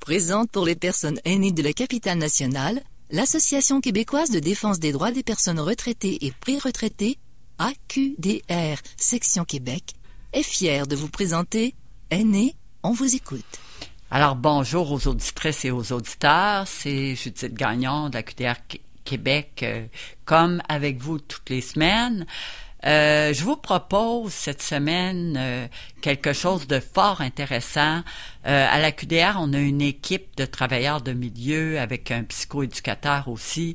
Présente pour les personnes aînées de la capitale nationale, l'Association québécoise de défense des droits des personnes retraitées et pré-retraitées, AQDR, section Québec, est fière de vous présenter Aînés, on vous écoute. Alors, bonjour aux auditrices et aux auditeurs. C'est Judith Gagnon de la QDR Québec, comme avec vous toutes les semaines. Je vous propose cette semaine quelque chose de fort intéressant. À la QDR, on a une équipe de travailleurs de milieu avec un psychoéducateur aussi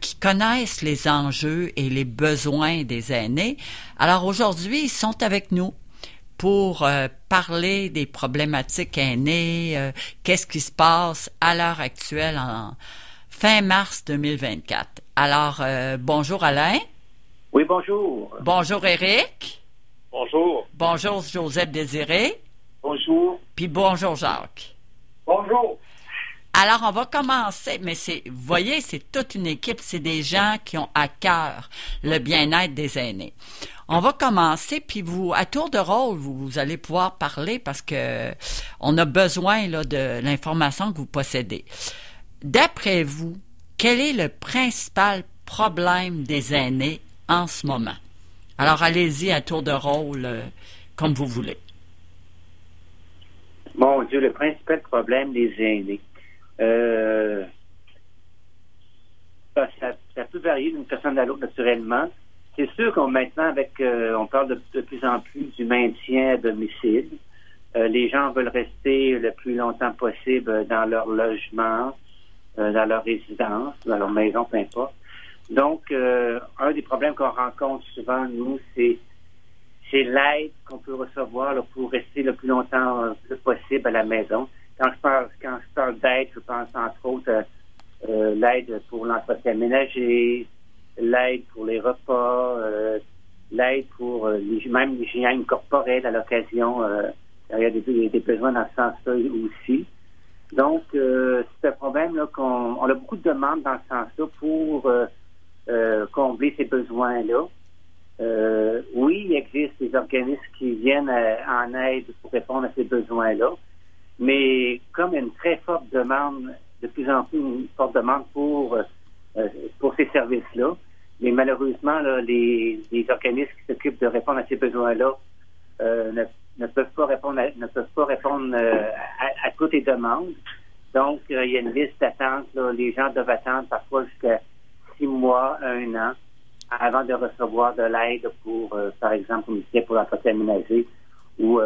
qui connaissent les enjeux et les besoins des aînés. Alors aujourd'hui, ils sont avec nous pour parler des problématiques aînées, qu'est-ce qui se passe à l'heure actuelle en fin mars 2024. Alors, bonjour Alain. Oui, bonjour. Bonjour Éric. Bonjour. Bonjour Joseph Désiré. Bonjour. Puis bonjour Jacques. Bonjour. Alors, on va commencer, mais vous voyez, c'est toute une équipe, c'est des gens qui ont à cœur le bien-être des aînés. On va commencer, puis vous, à tour de rôle, vous allez pouvoir parler parce que on a besoin là, de l'information que vous possédez. D'après vous, quel est le principal problème des aînés en ce moment? Alors, allez-y à tour de rôle, comme vous voulez. Mon Dieu, le principal problème des aînés. Ça peut varier d'une personne à l'autre, naturellement. C'est sûr qu'on maintenant, on parle de plus en plus du maintien à domicile. Les gens veulent rester le plus longtemps possible dans leur logement, dans leur résidence, dans leur maison, peu importe. Donc, un des problèmes qu'on rencontre souvent, nous, c'est l'aide qu'on peut recevoir là, pour rester le plus longtemps possible à la maison. Quand je parle d'aide, je pense entre autres l'aide pour l'entretien ménager, l'aide pour les repas, l'aide pour même l'hygiène corporelle à l'occasion. Il y a des besoins dans ce sens-là aussi. Donc, c'est un problème là on a beaucoup de demandes dans ce sens-là pour combler ces besoins-là. Oui, il existe des organismes qui viennent en aide pour répondre à ces besoins-là, mais comme il y a une très forte demande, de plus en plus une forte demande pour ces services-là, mais malheureusement, là, les organismes qui s'occupent de répondre à ces besoins-là ne peuvent pas répondre à toutes les demandes. Donc, il y a une liste d'attente. Là, les gens doivent attendre parfois jusqu'à 6 mois, 1 an, avant de recevoir de l'aide pour, par exemple, comme je disais, pour l'entretien ménager ou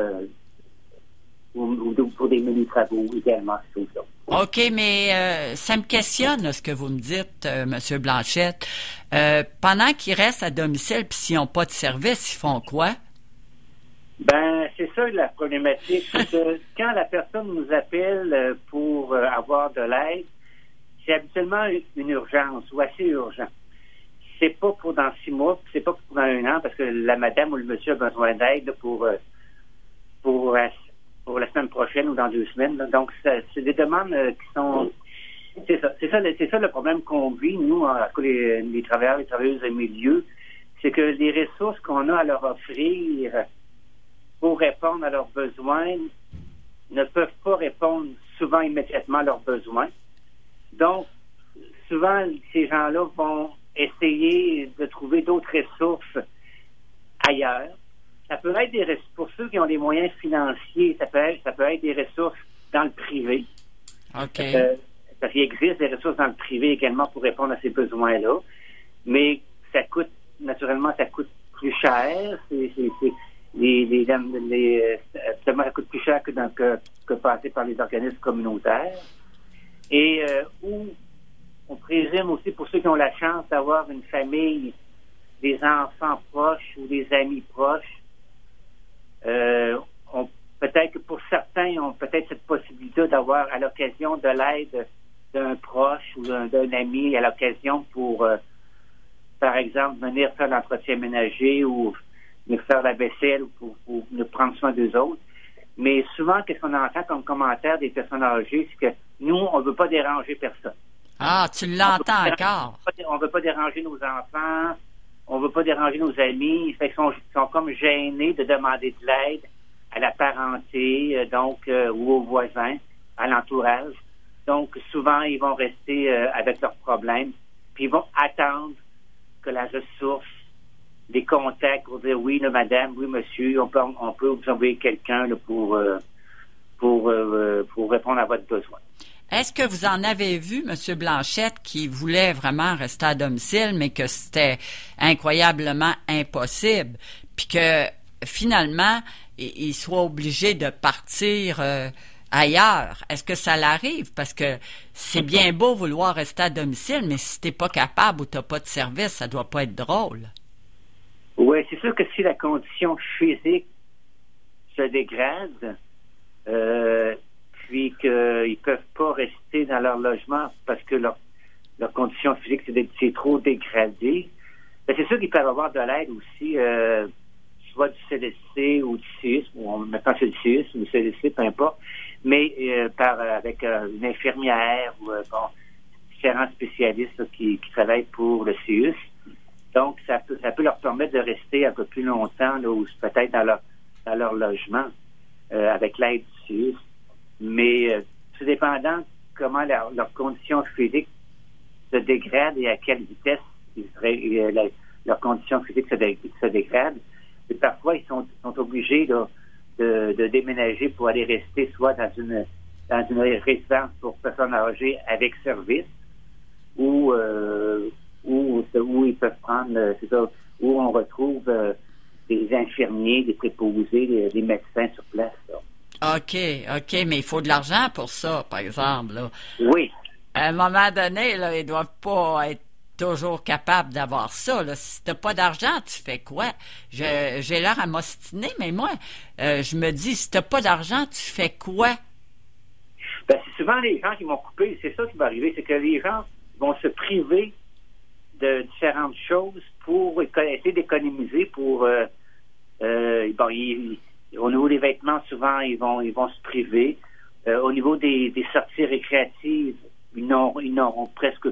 pour des mini-travaux également. OK, mais ça me questionne là, ce que vous me dites, M. Blanchette. Pendant qu'ils restent à domicile puis s'ils n'ont pas de service, ils font quoi? Ben, c'est ça la problématique. C'est que quand la personne nous appelle pour avoir de l'aide, c'est habituellement une urgence ou assez urgent. C'est pas pour dans 6 mois, c'est pas pour dans 1 an, parce que la madame ou le monsieur a besoin d'aide pour la semaine prochaine ou dans 2 semaines. Là. Donc, c'est des demandes qui sont... C'est ça le problème qu'on vit, nous, les travailleurs, les travailleuses de milieu, c'est que les ressources qu'on a à leur offrir pour répondre à leurs besoins ne peuvent pas répondre souvent immédiatement à leurs besoins. Donc, souvent, ces gens-là vont essayer de trouver d'autres ressources ailleurs. Ça peut être des ressources, pour ceux qui ont les moyens financiers, ça peut être des ressources dans le privé. OK. Parce qu'il existe des ressources dans le privé également pour répondre à ces besoins-là. Mais ça coûte plus cher. Ça coûte plus cher que passer par les organismes communautaires. Et où on présume aussi pour ceux qui ont la chance d'avoir une famille, des enfants proches ou des amis proches, peut-être que pour certains, ils ont peut-être cette possibilité d'avoir à l'occasion de l'aide d'un proche ou d'un ami à l'occasion pour, par exemple, venir faire l'entretien ménager ou venir faire la vaisselle ou pour prendre soin d'eux autres. Mais souvent, qu'est-ce qu'on entend comme commentaire des personnes âgées, c'est que nous, on ne veut pas déranger personne. Ah, tu l'entends encore. On ne veut pas déranger nos enfants, on ne veut pas déranger nos amis. Fait qu'ils sont comme gênés de demander de l'aide à la parenté, ou aux voisins. à l'entourage. Donc, souvent, ils vont rester avec leurs problèmes, puis ils vont attendre que la ressource les contacte pour dire oui, là, madame, oui, monsieur, on peut vous envoyer quelqu'un là, pour répondre à votre besoin. Est-ce que vous en avez vu, M. Blanchette, qui voulait vraiment rester à domicile, mais que c'était incroyablement impossible, puis que finalement, il soit obligé de partir ailleurs? Est-ce que ça l'arrive? Parce que c'est bien beau vouloir rester à domicile, mais si t'es pas capable ou t'as pas de service, ça doit pas être drôle. Oui, c'est sûr que si la condition physique se dégrade, puis qu'ils peuvent pas rester dans leur logement parce que leur condition physique c'est trop dégradé, ben c'est sûr qu'ils peuvent avoir de l'aide aussi, soit du CLSC ou du CIUS, ou maintenant c'est le CIUS ou le CLSC, peu importe, mais avec une infirmière ou différents spécialistes là, qui travaillent pour le CIUS. Donc, ça peut leur permettre de rester un peu plus longtemps, là, ou peut-être dans leur logement, avec l'aide du CIUS. Mais tout dépendant comment leur condition physique se dégrade et à quelle vitesse leur condition physique se dégrade. Et parfois, ils sont obligés là, de déménager pour aller rester soit dans une résidence pour personnes âgées avec service ou où ils peuvent prendre, c'est ça, où on retrouve des infirmiers, des préposés, des médecins sur place. Là. OK, mais il faut de l'argent pour ça, par exemple. Là. Oui. À un moment donné, là, ils doivent pas être toujours capables d'avoir ça. Là. Si t'as pas d'argent, tu fais quoi? J'ai l'air à m'ostiner, mais moi, je me dis, si t'as pas d'argent, tu fais quoi? Ben, c'est souvent les gens qui vont couper. C'est ça qui va arriver, c'est que les gens vont se priver de différentes choses pour essayer d'économiser pour au niveau des vêtements, souvent ils vont se priver. Au niveau des sorties récréatives, ils n'auront presque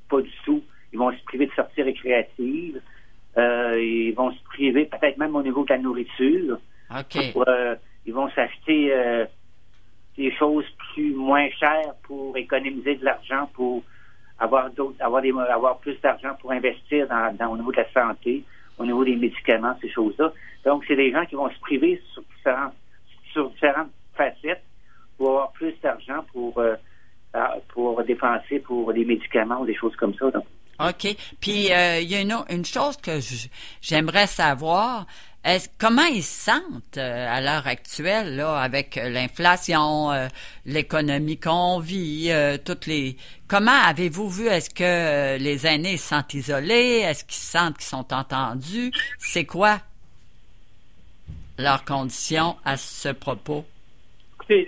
pas du tout. Ils vont se priver de sorties récréatives. Ils vont se priver peut-être même au niveau de la nourriture. OK. Ils vont s'acheter des choses moins chères pour économiser de l'argent, pour avoir plus d'argent pour investir au niveau de la santé, au niveau des médicaments, ces choses-là. Donc, c'est des gens qui vont se priver sur différentes facettes pour avoir plus d'argent pour dépenser pour des médicaments ou des choses comme ça. Donc. OK. Puis, il y a une chose que j'aimerais savoir. Comment ils se sentent à l'heure actuelle, là, avec l'inflation, l'économie qu'on vit, Comment avez-vous vu, est-ce que les aînés se sentent isolés? Est-ce qu'ils sentent qu'ils sont entendus? C'est quoi leurs conditions à ce propos? Écoutez,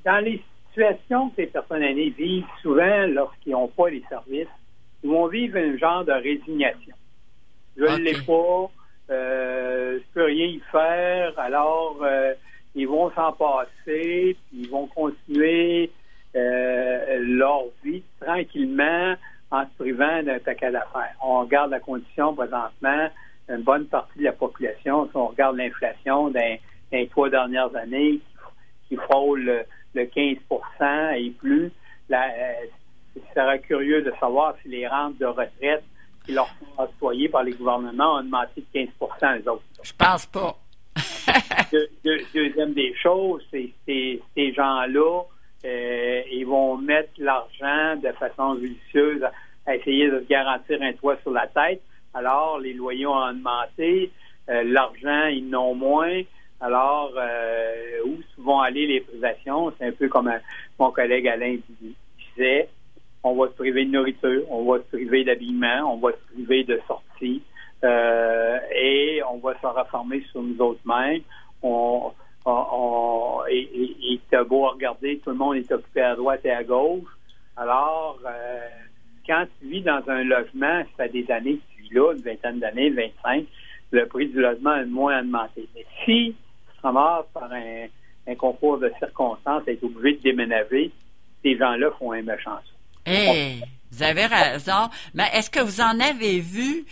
dans les situations que les personnes aînées vivent, souvent, lorsqu'ils n'ont pas les services, ils vont vivre un genre de résignation. Je ne l'ai pas. Je peux rien y faire, alors ils vont s'en passer, puis ils vont continuer leur vie tranquillement en se privant d'un paquet d'affaires. On regarde la condition présentement, une bonne partie de la population, si on regarde l'inflation dans les 3 dernières années, qui frôle le 15% et plus, il serait curieux de savoir si les rentes de retraite qui leur sont octroyées par les gouvernements ont augmenté de 15%, eux autres. Je pense pas. Deuxième des choses, c'est ces gens-là, ils vont mettre l'argent de façon judicieuse à essayer de garantir un toit sur la tête. Alors, les loyers ont augmenté, l'argent, ils n'ont moins. Alors, où vont aller les privations? C'est un peu comme mon collègue Alain disait. On va se priver de nourriture, on va se priver d'habillement, on va se priver de sortie, et on va se reformer sur nous autres mêmes. Et t'as beau regarder, tout le monde est occupé à droite et à gauche. Alors, quand tu vis dans un logement, ça fait des années que tu vis là, une vingtaine d'années, 25, le prix du logement a moins augmenté. Mais si tu te ramasses par un concours de circonstances, être obligé de déménager, ces gens-là font un méchant saut. Vous avez raison. Mais est-ce que vous en avez vu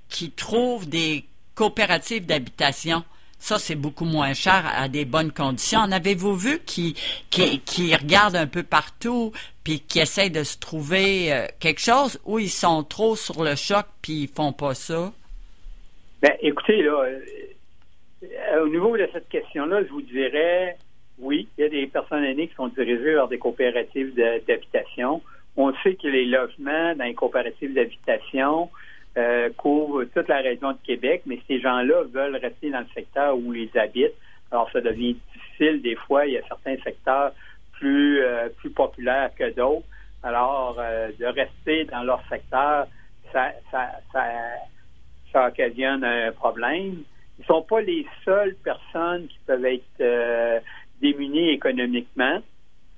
qui trouvent des coopératives d'habitation? Ça, c'est beaucoup moins cher à des bonnes conditions. En avez-vous vu qui regardent un peu partout puis qui essayent de se trouver quelque chose ou ils sont trop sur le choc puis ils font pas ça? Ben, écoutez, là, au niveau de cette question-là, je vous dirais, oui, il y a des personnes aînées qui sont dirigées vers des coopératives d'habitation. On sait que les logements dans les coopératives d'habitation couvrent toute la région de Québec, mais ces gens-là veulent rester dans le secteur où ils habitent. Alors, ça devient difficile. Des fois, il y a certains secteurs plus populaires que d'autres. Alors, de rester dans leur secteur, ça occasionne un problème. Ils ne sont pas les seules personnes qui peuvent être démunies économiquement.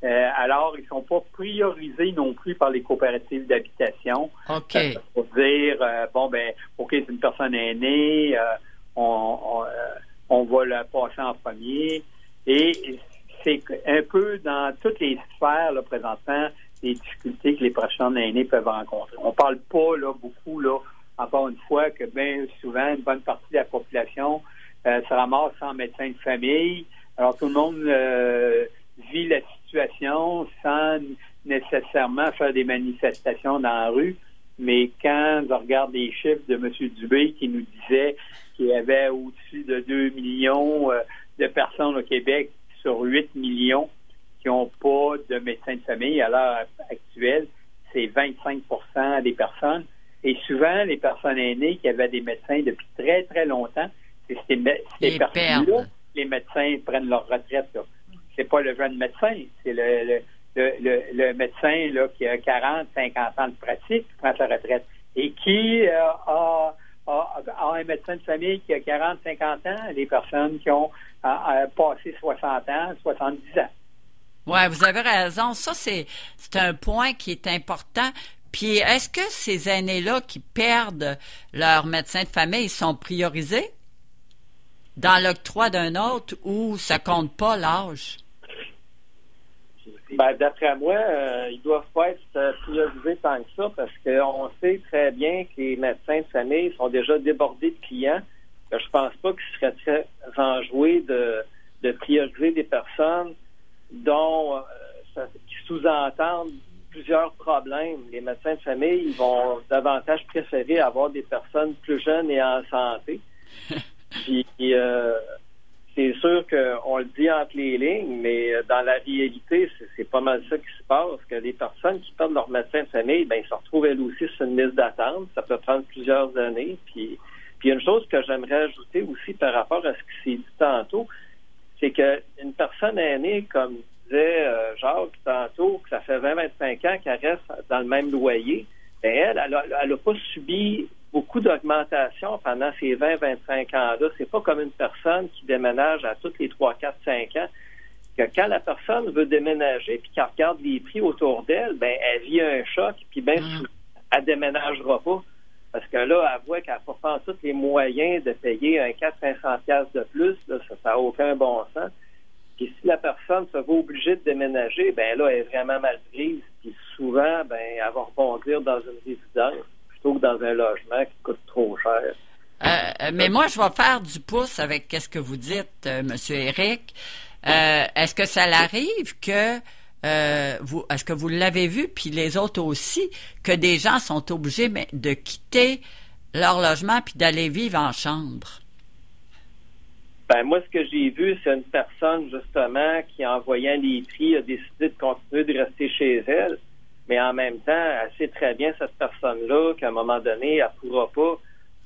Alors, ils ne sont pas priorisés non plus par les coopératives d'habitation. OK. Pour dire, OK, c'est une personne aînée, on va la passer en premier. Et c'est un peu dans toutes les sphères, là, présentement, les difficultés que les personnes aînées peuvent rencontrer. On ne parle pas, là, beaucoup, là, encore une fois, que bien souvent, une bonne partie de la population se ramasse sans médecin de famille. Alors, tout le monde vit la situation sans nécessairement faire des manifestations dans la rue. Mais quand je regarde les chiffres de M. Dubé qui nous disait qu'il y avait au-dessus de 2 millions de personnes au Québec sur 8 millions qui n'ont pas de médecin de famille à l'heure actuelle, c'est 25% des personnes. Et souvent, les personnes aînées qui avaient des médecins depuis très, très longtemps, c'est ces personnes-là, les médecins prennent leur retraite, là. C'est pas le jeune médecin, c'est le médecin là, qui a 40, 50 ans de pratique qui prend sa retraite. Et qui a un médecin de famille qui a 40, 50 ans, les personnes qui ont passé 60 ans, 70 ans. Oui, vous avez raison. Ça, c'est un point qui est important. Puis, est-ce que ces aînés-là qui perdent leur médecin de famille sont priorisés dans l'octroi d'un autre ou ça compte pas l'âge? Ben, d'après moi, ils doivent pas être priorisés tant que ça parce qu'on sait très bien que les médecins de famille sont déjà débordés de clients. Je pense pas qu'il serait très enjoué de prioriser des personnes dont qui sous-entendent plusieurs problèmes. Les médecins de famille ils vont davantage préférer avoir des personnes plus jeunes et en santé. Puis c'est sûr qu'on le dit entre les lignes, mais dans la réalité, c'est pas mal ça qui se passe, que les personnes qui perdent leur médecin de famille, ben ils se retrouvent elles aussi sur une liste d'attente. Ça peut prendre plusieurs années. Puis une chose que j'aimerais ajouter aussi par rapport à ce qui s'est dit tantôt, c'est que une personne aînée, comme disait Jacques tantôt, que ça fait 20-25 ans qu'elle reste dans le même loyer, ben elle a pas subi beaucoup d'augmentation pendant ces 20-25 ans-là. C'est pas comme une personne qui déménage à tous les 3, 4, 5 ans, que quand la personne veut déménager puis qu'elle regarde les prix autour d'elle, ben elle vit un choc puis ben elle déménagera pas. Parce que là, elle voit qu'elle n'a pas tous les moyens de payer un 400-500$ de plus, là, ça n'a aucun bon sens. Puis si la personne se voit obligée de déménager, ben là, elle est vraiment mal prise. Puis souvent, ben elle va rebondir dans une résidence plutôt que dans un logement qui coûte trop cher. Mais moi, je vais faire du pouce avec ce que vous dites, Monsieur Éric. Est-ce que ça l'arrive que est-ce que vous l'avez vu, puis les autres aussi, que des gens sont obligés de quitter leur logement puis d'aller vivre en chambre? Ben moi, ce que j'ai vu, c'est une personne, justement, qui, en voyant les prix, a décidé de continuer de rester chez elle. Mais en même temps, elle sait très bien, cette personne-là, qu'à un moment donné, elle ne pourra pas.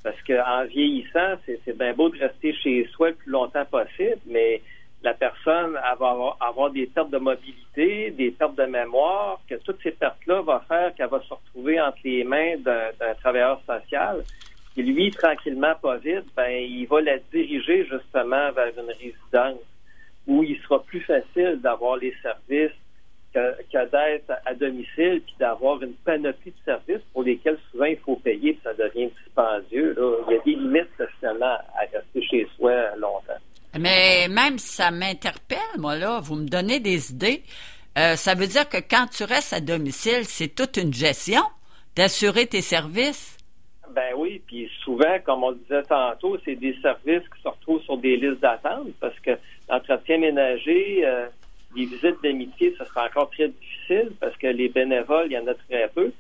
Parce qu'en vieillissant, c'est bien beau de rester chez soi le plus longtemps possible, mais la personne elle va avoir des pertes de mobilité, des pertes de mémoire, que toutes ces pertes-là vont faire qu'elle va se retrouver entre les mains d'un travailleur social. Et lui, tranquillement, pas vite, ben il va la diriger justement vers une résidence où il sera plus facile d'avoir les services que d'être à domicile puis d'avoir une panoplie de services pour lesquels souvent il faut payer puis ça devient dispendieux. Là. Il y a des limites justement à rester chez soi longtemps. Mais même si ça m'interpelle, moi, là, vous me donnez des idées, ça veut dire que quand tu restes à domicile, c'est toute une gestion d'assurer tes services. Ben oui, puis souvent, souvent, comme on disait tantôt, c'est des services qui se retrouvent sur des listes d'attente parce que l'entretien ménager, les visites d'amitié, ça sera encore très difficile parce que les bénévoles, il y en a très peu.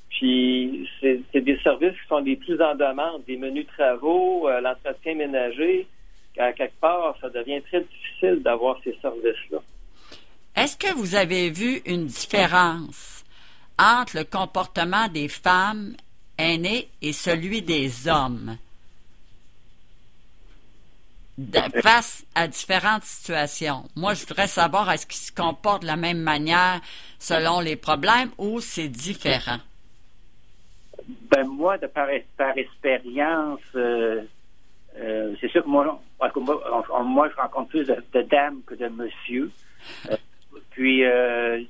Puis, c'est des services qui sont les plus en demande, des menus travaux, l'entretien ménager. À quelque part, ça devient très difficile d'avoir ces services-là. Est-ce que vous avez vu une différence entre le comportement des femmes aînées et celui des hommes face à différentes situations? Moi, je voudrais savoir, est-ce qu'ils se comportent de la même manière selon les problèmes ou c'est différent? Ben moi, par expérience, c'est sûr que moi, je rencontre plus de dames que de monsieur. Puis,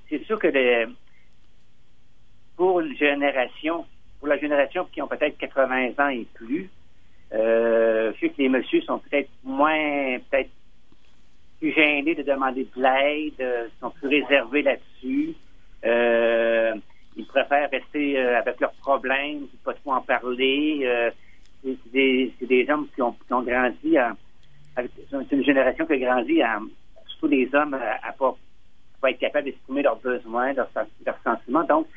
c'est sûr que pour la génération qui ont peut-être 80 ans et plus, je sais que les messieurs sont peut-être plus gênés de demander de l'aide, sont plus réservés là-dessus. Ils préfèrent rester avec leurs problèmes, pas trop en parler. C'est des hommes qui ont grandi c'est une génération qui a grandi surtout les hommes à pas être capables d'exprimer leurs besoins, leurs sentiments. Donc,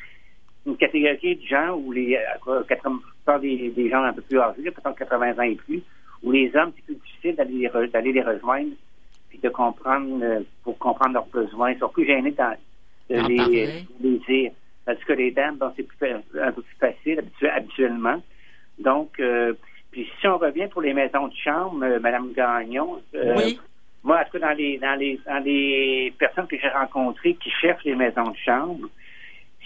une catégorie de gens où des gens un peu plus âgés, peut-être 80 ans et plus, où les hommes, c'est plus difficile d'aller les rejoindre puis de comprendre pour comprendre leurs besoins. Ils sont plus gênés de les dire. Tandis que les dames, c'est un peu plus facile habituellement. Donc, puis si on revient pour les maisons de chambre, Mme Gagnon, oui. Moi, en tout cas, dans les personnes que j'ai rencontrées qui cherchent les maisons de chambre,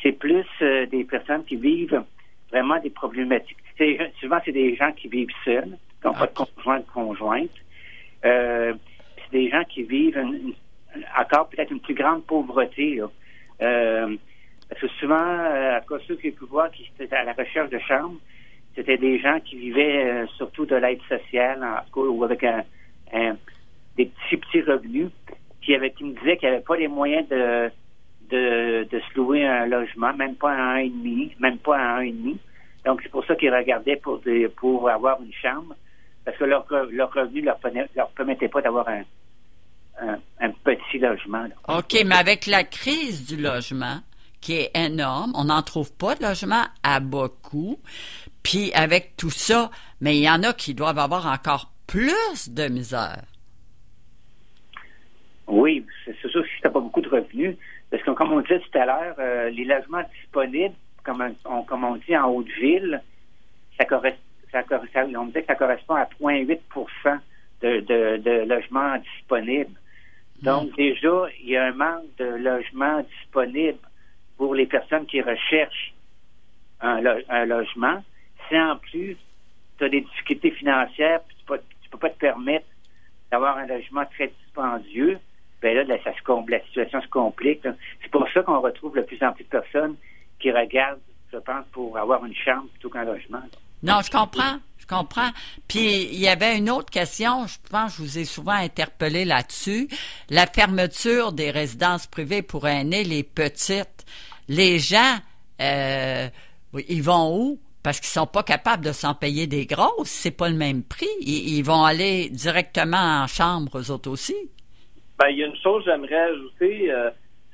c'est plus des personnes qui vivent vraiment des problématiques. Souvent, c'est des gens qui vivent seuls, qui n'ont pas de conjoint, de conjointe. C'est des gens qui vivent encore peut-être une plus grande pauvreté, là. Parce que souvent, ceux que j'ai pu voir qui étaient à la recherche de chambre, c'était des gens qui vivaient surtout de l'aide sociale, ou avec des petits revenus, qui me disaient qu'ils n'avaient pas les moyens de se louer un logement, même pas à 1,5. Donc, c'est pour ça qu'ils regardaient pour avoir une chambre, parce que leur revenu leur permettait pas d'avoir un petit logement, là. OK, mais avec la crise du logement, qui est énorme, on n'en trouve pas de logement à bas coût, puis avec tout ça, mais il y en a qui doivent avoir encore plus de misère. Oui, c'est sûr que si tu n'as pas beaucoup de revenus, parce que comme on disait tout à l'heure, les logements disponibles, comme on dit en Haute-Ville, on disait que ça correspond à 0,8% de logements disponibles. Donc, déjà, il y a un manque de logements disponibles pour les personnes qui recherchent un logement. Si en plus, tu as des difficultés financières, puis tu peux pas te permettre d'avoir un logement très dispendieux, ben là, la situation se complique, là. C'est pour ça qu'on retrouve de plus en plus de personnes qui regardent, je pense, pour avoir une chambre plutôt qu'un logement. Non, je comprends. Puis, il y avait une autre question, je pense que je vous ai souvent interpellé là-dessus. La fermeture des résidences privées pour aînés, les petites. Les gens, ils vont où? Parce qu'ils sont pas capables de s'en payer des grosses. C'est pas le même prix. Ils vont aller directement en chambre, eux autres aussi. Ben, il y a une chose que j'aimerais ajouter,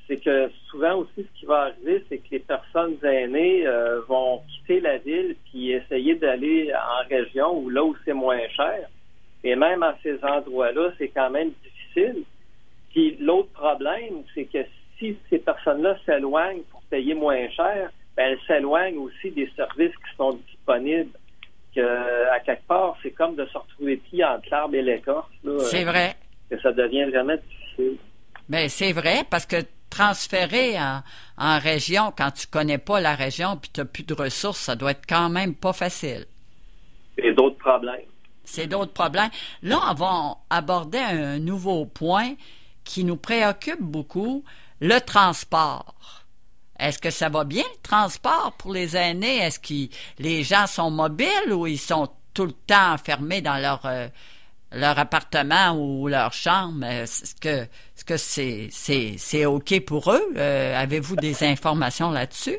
c'est que souvent aussi ce qui va arriver, c'est que les personnes aînées vont quitter la ville puis essayer d'aller en région ou là où c'est moins cher. Et même à ces endroits-là, c'est quand même difficile. Puis l'autre problème, c'est que si ces personnes-là s'éloignent pour payer moins cher, ben elles s'éloignent aussi des services qui sont disponibles. À quelque part, c'est comme de se retrouver pris entre l'arbre et l'écorce. C'est vrai. Que ça devient vraiment difficile. Bien, c'est vrai, parce que transférer en région, quand tu connais pas la région puis tu n'as plus de ressources, ça doit être quand même pas facile. Et d'autres problèmes. C'est d'autres problèmes. Là, on va aborder un nouveau point qui nous préoccupe beaucoup, le transport. Est-ce que ça va bien, le transport pour les aînés? Est-ce que les gens sont mobiles ou ils sont tout le temps enfermés dans leur appartement ou leur chambre? Est-ce que c'est OK pour eux? Avez-vous des informations là-dessus?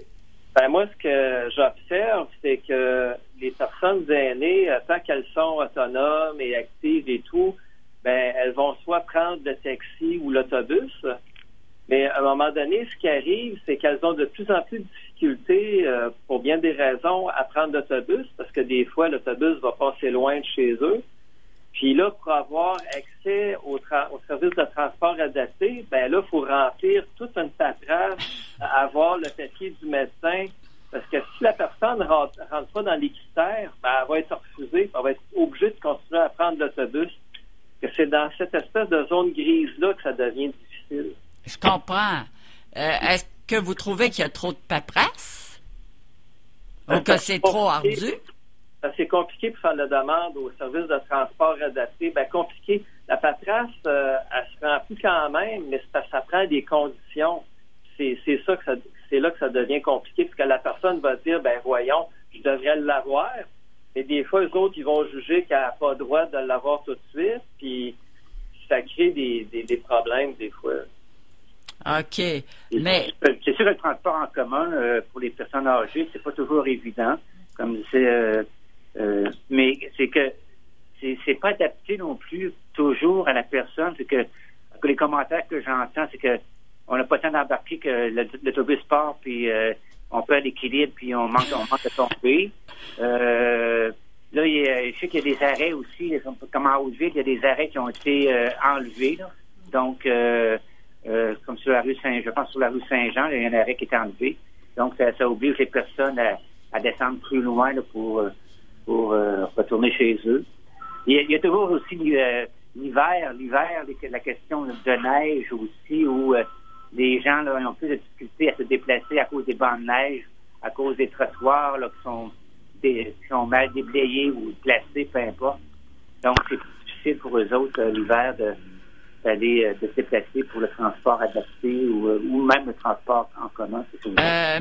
Ben moi, ce que j'observe, c'est que les personnes aînées, tant qu'elles sont autonomes et actives et tout, ben elles vont soit prendre le taxi ou l'autobus. Mais à un moment donné, ce qui arrive, c'est qu'elles ont de plus en plus de difficultés, pour bien des raisons, à prendre l'autobus, parce que des fois, l'autobus va passer loin de chez eux. Puis là, pour avoir accès au service de transport adapté, ben là, il faut remplir toute une paperasse, avoir le papier du médecin, parce que si la personne ne rentre pas dans les critères, ben elle va être refusée, elle va être obligée de continuer à prendre l'autobus. Que c'est dans cette espèce de zone grise-là que ça devient difficile. Je comprends. Est-ce que vous trouvez qu'il y a trop de paperasse? Ou que c'est trop ardu? C'est compliqué pour faire la demande au service de transport adapté. Ben, compliqué. La paperasse, elle se remplit quand même, mais ça prend des conditions. C'est là que ça devient compliqué, parce que la personne va dire, ben voyons, je devrais l'avoir. Et des fois, eux autres, ils vont juger qu'elle n'a pas le droit de l'avoir tout de suite, puis ça crée des problèmes des fois. OK. Mais c'est sûr que le transport en commun pour les personnes âgées, c'est pas toujours évident, comme disait, mais c'est que c'est pas adapté non plus toujours à la personne. C'est que les commentaires que j'entends, c'est que on n'a pas le temps d'embarquer, que l'autobus part, puis on perd l'équilibre, puis on manque de tomber. Là, je sais qu'il y a des arrêts aussi, comme en Haute-Ville, il y a des arrêts qui ont été enlevés. Là. Donc, comme sur la rue je pense sur la rue Saint-Jean, il y a un arrêt qui est enlevé. Donc, ça oblige les personnes à descendre plus loin là, pour retourner chez eux. Il y a toujours aussi l'hiver, la question de neige aussi, où les gens là, ont plus de difficultés à se déplacer à cause des bancs de neige, à cause des trottoirs là, qui sont mal déblayés ou placés, peu importe. Donc, c'est plus difficile pour eux autres l'hiver de se déplacer pour le transport adapté ou même le transport en commun.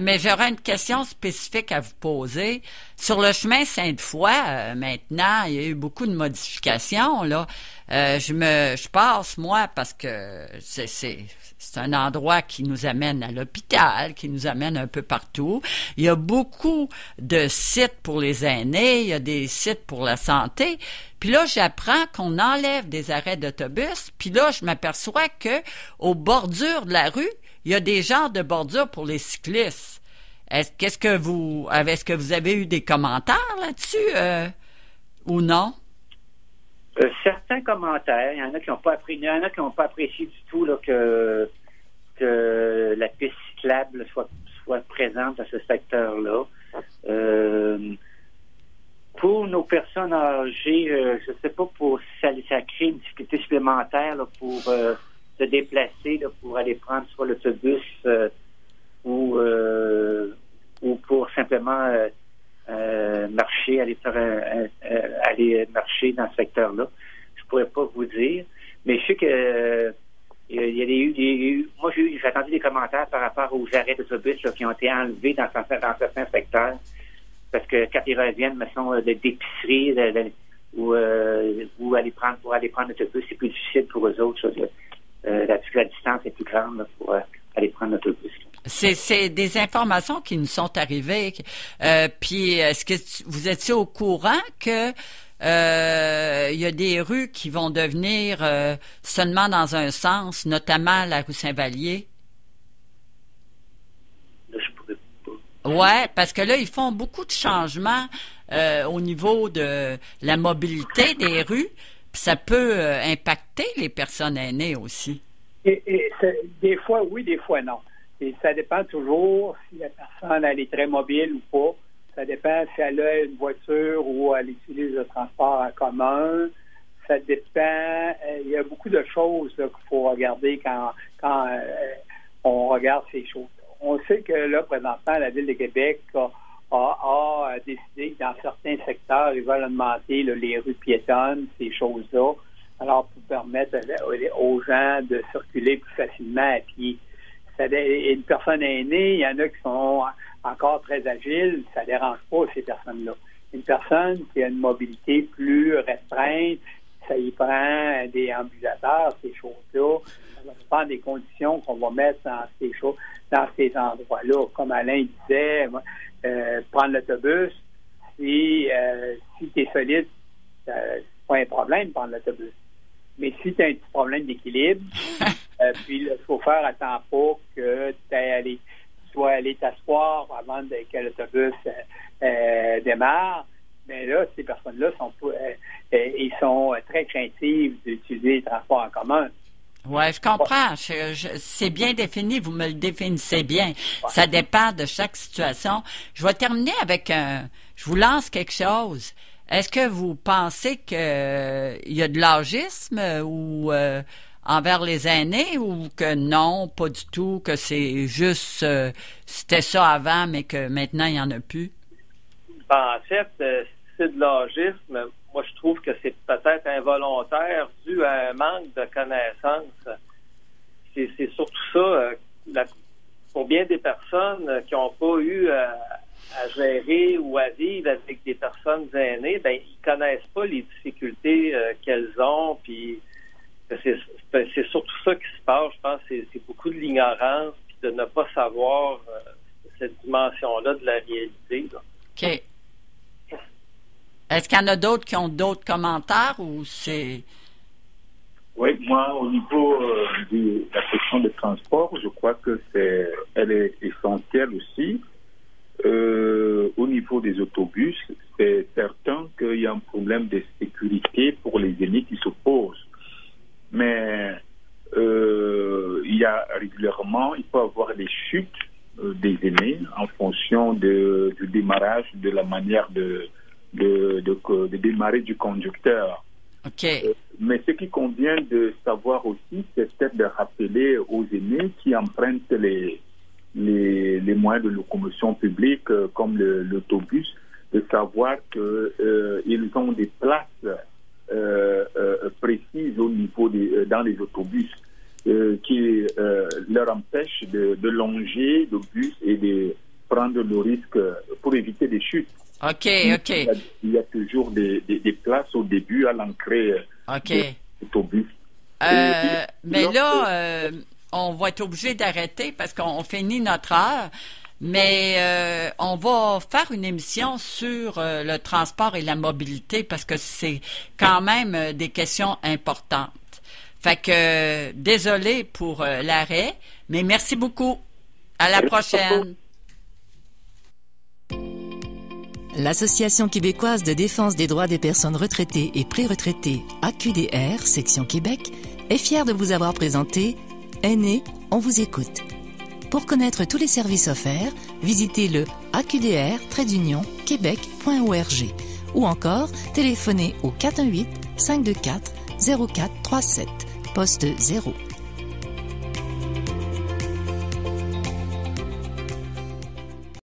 Mais j'aurais une question spécifique à vous poser. Sur le chemin Sainte-Foy, maintenant, il y a eu beaucoup de modifications, là. Je passe, moi, parce que c'est un endroit qui nous amène à l'hôpital, qui nous amène un peu partout. Il y a beaucoup de sites pour les aînés, il y a des sites pour la santé. Puis là, j'apprends qu'on enlève des arrêts d'autobus. Puis là, je m'aperçois que aux bordures de la rue, il y a des genres de bordures pour les cyclistes. Est-ce que vous avez eu des commentaires là-dessus ou non? Certains commentaires. Il y en a qui n'ont pas apprécié du tout là, que la piste cyclable soit présente à ce secteur-là. Pour nos personnes âgées, je ne sais pas si ça crée une difficulté supplémentaire là, pour se déplacer, là, pour aller prendre soit l'autobus ou pour simplement marcher, aller marcher dans ce secteur-là. Je pourrais pas vous dire, mais je sais que moi j'ai entendu des commentaires par rapport aux arrêts d'autobus là, qui ont été enlevés dans certains secteurs. Parce que quand ils reviennent, mettons, d'épicerie ou aller prendre l'autobus, c'est plus difficile pour eux autres. La distance est plus grande là, pour aller prendre l'autobus. C'est des informations qui nous sont arrivées. Puis, est-ce que vous étiez au courant que il y a des rues qui vont devenir seulement dans un sens, notamment la rue Saint-Vallier? Ouais, parce que là, ils font beaucoup de changements au niveau de la mobilité des rues, puis ça peut impacter les personnes aînées aussi. Et des fois, oui, des fois, non. Et ça dépend toujours si la personne elle est très mobile ou pas. Ça dépend si elle a une voiture ou elle utilise le transport en commun. Ça dépend. Il y a beaucoup de choses là, qu'il faut regarder quand on regarde ces choses. On sait que là, présentement, la Ville de Québec a décidé que dans certains secteurs, ils veulent augmenter là, les rues piétonnes, ces choses-là, alors pour permettre aux gens de circuler plus facilement à pied. Une personne aînée, il y en a qui sont encore très agiles, ça ne dérange pas ces personnes-là. Une personne qui a une mobilité plus restreinte, ça y prend des ambulateurs, ces choses-là. Ça va dépendre des conditions qu'on va mettre dans ces endroits-là. Comme Alain disait, prendre l'autobus, si tu es solide, c'est pas un problème de prendre l'autobus. Mais si tu as un petit problème d'équilibre, puis il faut faire attendre pas que tu sois allé t'asseoir avant que l'autobus démarre. Mais là, ces personnes-là ils sont très craintives d'utiliser les transports en commun. Oui, je comprends. C'est bien défini. Vous me le définissez bien. Ouais. Ça dépend de chaque situation. Je vais terminer avec je vous lance quelque chose. Est-ce que vous pensez qu'il y a de l'âgisme ou envers les aînés ou que non, pas du tout, que c'est juste c'était ça avant, mais que maintenant il n'y en a plus? En fait, c'est de l'âgisme. Moi, je trouve que c'est peut-être involontaire dû à un manque de connaissances. C'est surtout ça. Pour bien des personnes qui n'ont pas eu à gérer ou à vivre avec des personnes aînées, ben ils connaissent pas les difficultés qu'elles ont. Puis c'est surtout ça qui se passe. Je pense que c'est beaucoup de l'ignorance puis de ne pas savoir cette dimension-là de la réalité. Là. OK. Est-ce qu'il y en a d'autres qui ont d'autres commentaires ou c'est... Oui, moi, au niveau de la question des transports, je crois que elle est essentielle aussi. Au niveau des autobus, c'est certain qu'il y a un problème de sécurité pour les aînés qui se posent. Mais il y a régulièrement, il peut y avoir des chutes des aînés en fonction du démarrage, de la manière de démarrer du conducteur. Okay. Mais ce qui convient de savoir aussi, c'est peut-être de rappeler aux aînés qui empruntent les moyens de locomotion publique comme l'autobus, de savoir qu'ils ont des places précises au niveau dans les autobus qui leur empêchent de longer le bus et de prendre le risque pour éviter des chutes. OK. Il y a toujours des places au début à l'entrée de l'autobus. Mais là, on va être obligé d'arrêter parce qu'on finit notre heure. Mais on va faire une émission sur le transport et la mobilité parce que c'est quand même des questions importantes. Fait que désolé pour l'arrêt, mais merci beaucoup. À la prochaine. L'Association québécoise de défense des droits des personnes retraitées et pré-retraitées, AQDR, section Québec, est fière de vous avoir présenté Aînés, on vous écoute. Pour connaître tous les services offerts, visitez le aqdr-québec.org ou encore téléphonez au 418-524-0437, poste 0.